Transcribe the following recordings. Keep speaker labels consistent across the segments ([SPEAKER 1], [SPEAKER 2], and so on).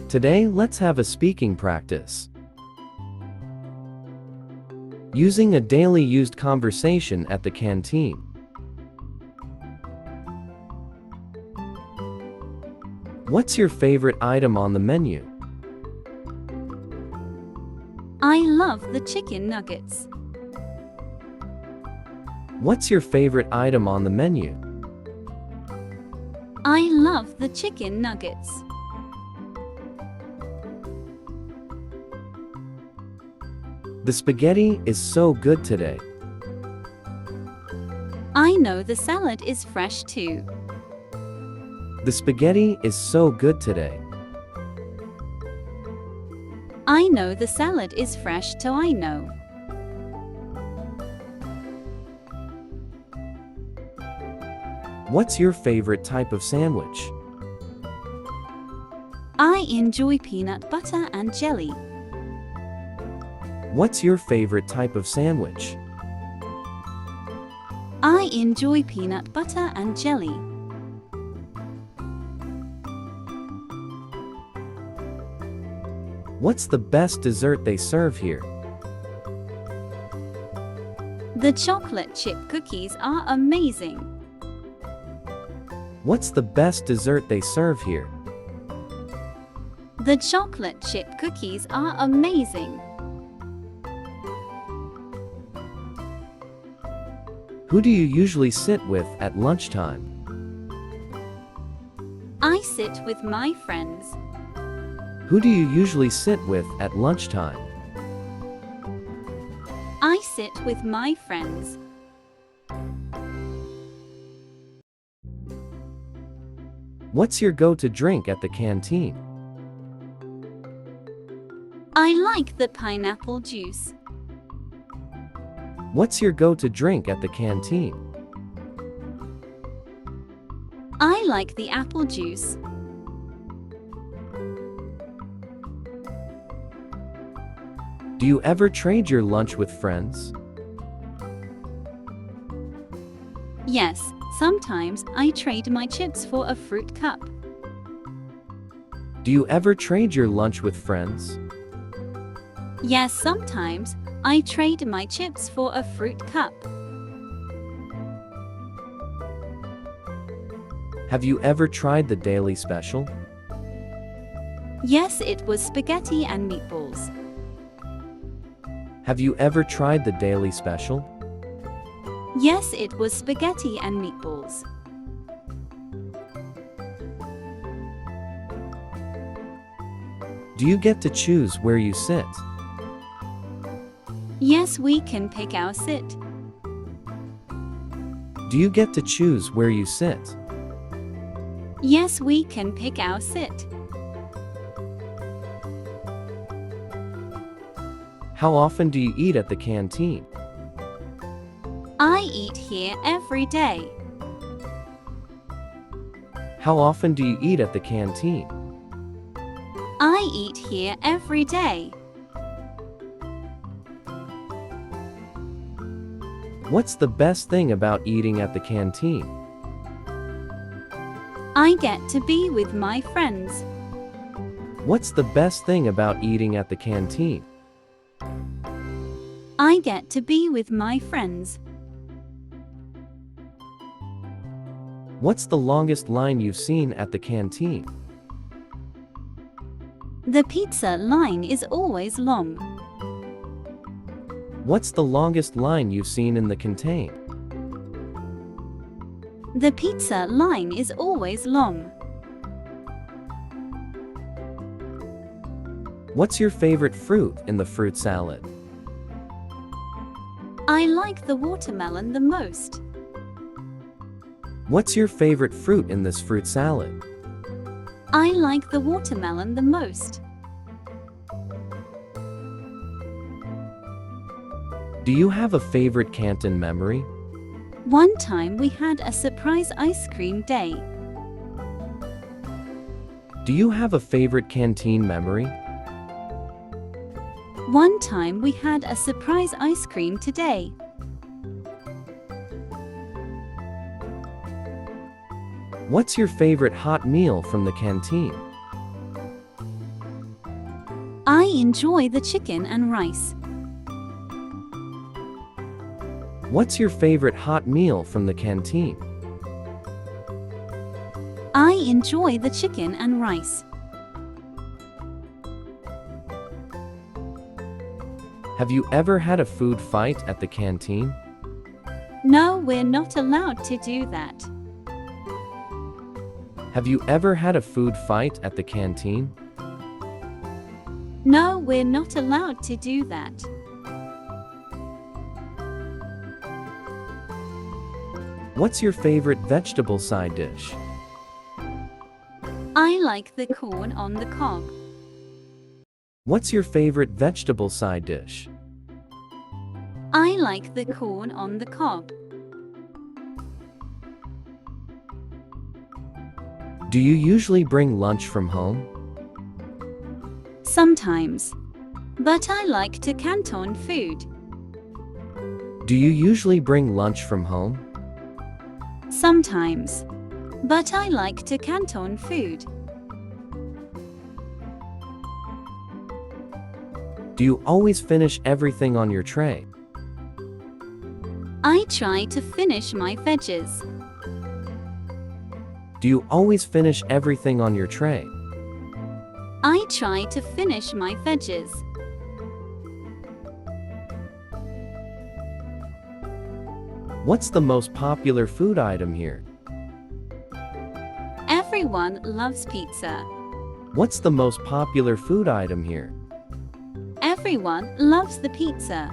[SPEAKER 1] Today, let's have a speaking practice. Using a daily used conversation at the canteen. What's your favorite item on the menu?
[SPEAKER 2] I love the chicken nuggets.
[SPEAKER 1] What's your favorite item on the menu?
[SPEAKER 2] I love the chicken nuggets.
[SPEAKER 1] The spaghetti is so good today.
[SPEAKER 2] I know the salad is fresh too.
[SPEAKER 1] The spaghetti is so good today.
[SPEAKER 2] I know the salad is fresh too. I know.
[SPEAKER 1] What's your favorite type of sandwich?
[SPEAKER 2] I enjoy peanut butter and jelly.
[SPEAKER 1] What's your favorite type of sandwich?
[SPEAKER 2] I enjoy peanut butter and jelly.
[SPEAKER 1] What's the best dessert they serve here?
[SPEAKER 2] The chocolate chip cookies are amazing.
[SPEAKER 1] What's the best dessert they serve here?
[SPEAKER 2] The chocolate chip cookies are amazing.
[SPEAKER 1] Who do you usually sit with at lunchtime?
[SPEAKER 2] I sit with my friends.
[SPEAKER 1] Who do you usually sit with at lunchtime?
[SPEAKER 2] I sit with my friends.
[SPEAKER 1] What's your go-to drink at the canteen?
[SPEAKER 2] I like the pineapple juice.
[SPEAKER 1] What's your go-to drink at the canteen?
[SPEAKER 2] I like the apple juice.
[SPEAKER 1] Do you ever trade your lunch with friends?
[SPEAKER 2] Yes, sometimes I trade my chips for a fruit cup.
[SPEAKER 1] Do you ever trade your lunch with friends?
[SPEAKER 2] Yes, sometimes I trade my chips for a fruit cup.
[SPEAKER 1] Have you ever tried the daily special?
[SPEAKER 2] Yes, it was spaghetti and meatballs.
[SPEAKER 1] Have you ever tried the daily special?
[SPEAKER 2] Yes, it was spaghetti and meatballs.
[SPEAKER 1] Do you get to choose where you sit?
[SPEAKER 2] Yes, we can pick our sit.
[SPEAKER 1] Do you get to choose where you sit?
[SPEAKER 2] Yes, we can pick our sit.
[SPEAKER 1] How often do you eat at the canteen?
[SPEAKER 2] I eat here every day.
[SPEAKER 1] How often do you eat at the canteen?
[SPEAKER 2] I eat here every day.
[SPEAKER 1] What's the best thing about eating at the canteen?
[SPEAKER 2] I get to be with my friends.
[SPEAKER 1] What's the best thing about eating at the canteen?
[SPEAKER 2] I get to be with my friends.
[SPEAKER 1] What's the longest line you've seen at the canteen?
[SPEAKER 2] The pizza line is always long.
[SPEAKER 1] What's the longest line you've seen in the canteen?
[SPEAKER 2] The pizza line is always long.
[SPEAKER 1] What's your favorite fruit in the fruit salad?
[SPEAKER 2] I like the watermelon the most.
[SPEAKER 1] What's your favorite fruit in this fruit salad?
[SPEAKER 2] I like the watermelon the most.
[SPEAKER 1] Do you have a favorite canteen memory?
[SPEAKER 2] One time we had a surprise ice cream day.
[SPEAKER 1] Do you have a favorite canteen memory?
[SPEAKER 2] One time we had a surprise ice cream today.
[SPEAKER 1] What's your favorite hot meal from the canteen?
[SPEAKER 2] I enjoy the chicken and rice.
[SPEAKER 1] What's your favorite hot meal from the canteen?
[SPEAKER 2] I enjoy the chicken and rice.
[SPEAKER 1] Have you ever had a food fight at the canteen?
[SPEAKER 2] No, we're not allowed to do that.
[SPEAKER 1] Have you ever had a food fight at the canteen?
[SPEAKER 2] No, we're not allowed to do that.
[SPEAKER 1] What's your favorite vegetable side dish?
[SPEAKER 2] I like the corn on the cob.
[SPEAKER 1] What's your favorite vegetable side dish?
[SPEAKER 2] I like the corn on the cob.
[SPEAKER 1] Do you usually bring lunch from home?
[SPEAKER 2] Sometimes. But I like to canteen food.
[SPEAKER 1] Do you usually bring lunch from home?
[SPEAKER 2] Sometimes. But I like to canteen food.
[SPEAKER 1] Do you always finish everything on your tray?
[SPEAKER 2] I try to finish my veggies.
[SPEAKER 1] Do you always finish everything on your tray?
[SPEAKER 2] I try to finish my veggies.
[SPEAKER 1] What's the most popular food item here?
[SPEAKER 2] Everyone loves pizza.
[SPEAKER 1] What's the most popular food item here?
[SPEAKER 2] Everyone loves the pizza.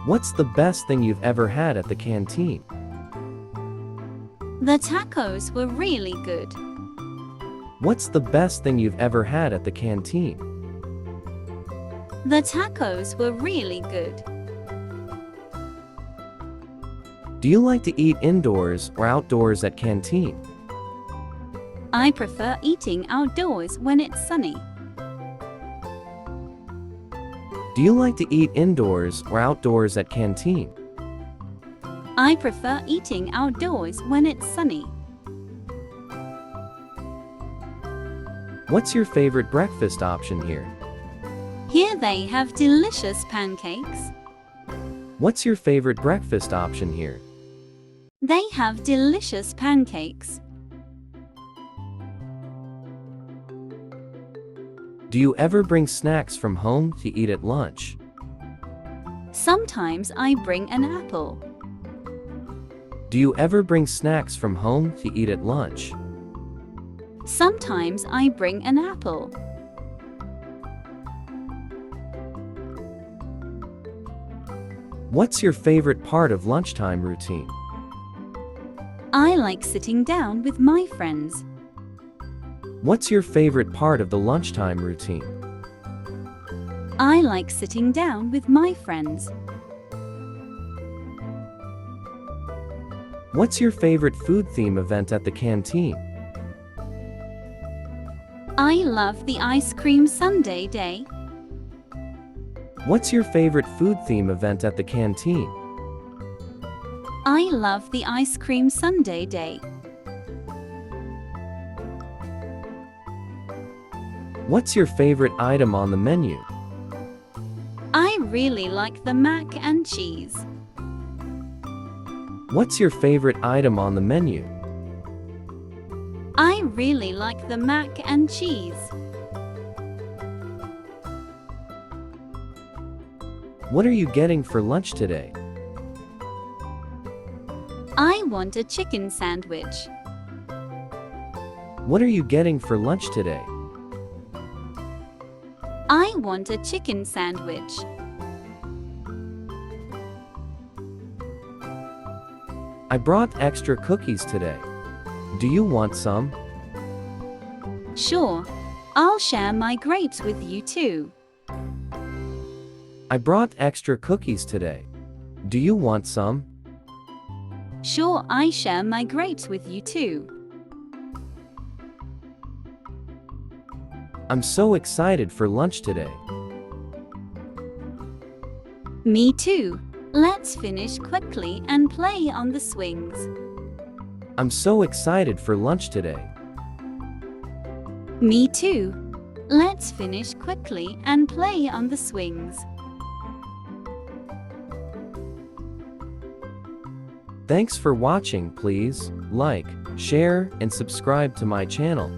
[SPEAKER 1] What's the best thing you've ever had at the canteen?
[SPEAKER 2] The tacos were really good.
[SPEAKER 1] What's the best thing you've ever had at the canteen?
[SPEAKER 2] The tacos were really good.
[SPEAKER 1] Do you like to eat indoors or outdoors at canteen?
[SPEAKER 2] I prefer eating outdoors when it's sunny.
[SPEAKER 1] Do you like to eat indoors or outdoors at canteen?
[SPEAKER 2] I prefer eating outdoors when it's sunny.
[SPEAKER 1] What's your favorite breakfast option here?
[SPEAKER 2] Here they have delicious pancakes.
[SPEAKER 1] What's your favorite breakfast option here?
[SPEAKER 2] They have delicious pancakes.
[SPEAKER 1] Do you ever bring snacks from home to eat at lunch?
[SPEAKER 2] Sometimes I bring an apple.
[SPEAKER 1] Do you ever bring snacks from home to eat at lunch?
[SPEAKER 2] Sometimes I bring an apple.
[SPEAKER 1] What's your favorite part of lunchtime routine?
[SPEAKER 2] I like sitting down with my friends.
[SPEAKER 1] What's your favorite part of the lunchtime routine?
[SPEAKER 2] I like sitting down with my friends.
[SPEAKER 1] What's your favorite food theme event at the canteen?
[SPEAKER 2] I love the ice cream sundae day.
[SPEAKER 1] What's your favorite food theme event at the canteen?
[SPEAKER 2] I love the ice cream sundae day.
[SPEAKER 1] What's your favorite item on the menu?
[SPEAKER 2] I really like the mac and cheese.
[SPEAKER 1] What's your favorite item on the menu?
[SPEAKER 2] I really like the mac and cheese.
[SPEAKER 1] What are you getting for lunch today?
[SPEAKER 2] I want a chicken sandwich.
[SPEAKER 1] What are you getting for lunch today?
[SPEAKER 2] I want a chicken sandwich.
[SPEAKER 1] I brought extra cookies today. Do you want some?
[SPEAKER 2] Sure, I'll share my grapes with you too.
[SPEAKER 1] I brought extra cookies today. Do you want some?
[SPEAKER 2] Sure, I share my grapes with you too.
[SPEAKER 1] I'm so excited for lunch today.
[SPEAKER 2] Me too. Let's finish quickly and play on the swings.
[SPEAKER 1] I'm so excited for lunch today.
[SPEAKER 2] Me too. Let's finish quickly and play on the swings.
[SPEAKER 1] Thanks for watching. Please like, share, and subscribe to my channel.